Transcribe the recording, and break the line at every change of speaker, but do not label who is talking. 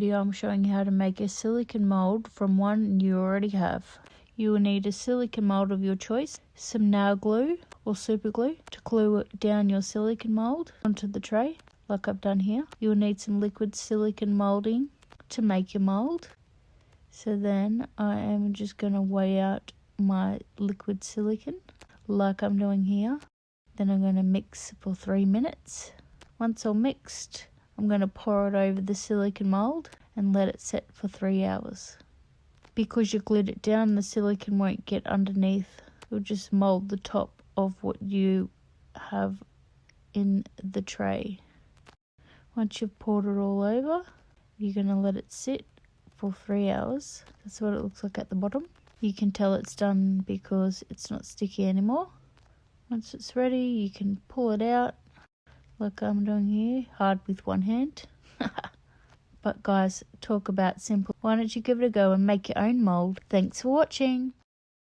video I'm showing you how to make a silicone mold from one you already have. You will need a silicone mold of your choice, some nail glue or super glue to glue down your silicone mold onto the tray like I've done here. You will need some liquid silicone molding to make your mold. So then I am just going to weigh out my liquid silicone like I'm doing here. Then I'm going to mix for 3 minutes. Once all mixed, I'm going to pour it over the silicone mold and let it set for 3 hours. Because you glued it down, the silicone won't get underneath. It will just mold the top of what you have in the tray. Once you've poured it all over, you're going to let it sit for 3 hours. That's what it looks like at the bottom. You can tell it's done because it's not sticky anymore. Once it's ready, you can pull it out like I'm doing here, hard with one hand. But guys, talk about simple. Why don't you give it a go and make your own mold? Thanks for watching.